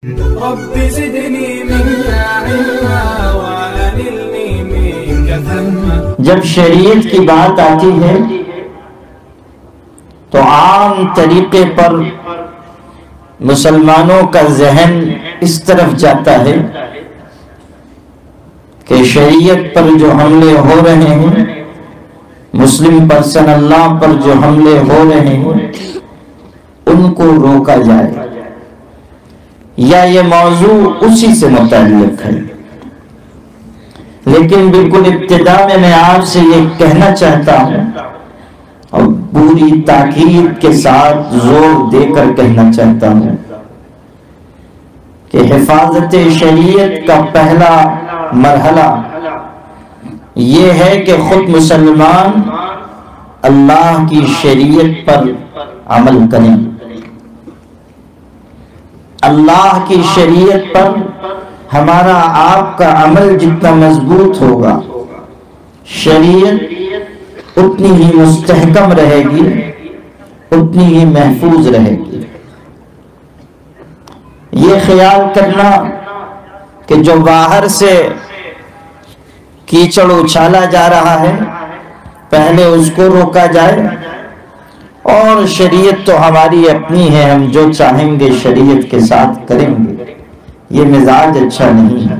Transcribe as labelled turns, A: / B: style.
A: رب زدني منك علما وأنلني منك فهما۔
B: جب شریعت کی بات آتی ہے تو عام طریقے پر مسلمانوں کا ذہن اس طرف جاتا ہے کہ شریعت پر جو حملے ہو رہے ہیں، مسلم پرسن اللہ پر جو حملے ہو رہے ہیں، ان کو روکا جائے، یا یہ موضوع اسی سے متعلق ہے۔ لیکن بالکل ابتدا میں آپ سے یہ کہنا چاہتا ہوں اور پوری تاکید کے ساتھ زور دے کر کہنا چاہتا ہوں کہ حفاظت شریعت کا پہلا مرحلہ یہ ہے کہ خود مسلمان اللہ کی شریعت پر عمل کریں۔ اللہ کی شریعت پر ہمارا آپ کا عمل جتنا مضبوط ہوگا، شریعت اتنی ہی مستحکم رہے گی، اتنی ہی محفوظ رہے گی۔ یہ خیال کرنا کہ جو باہر سے کیچڑ اچھالا جا رہا ہے پہلے اس کو روکا جائے، اور شریعت تو ہماری اپنی ہے، ہم جو چاہیں گے شریعت کے ساتھ کریں گے، یہ مزاج اچھا نہیں ہے۔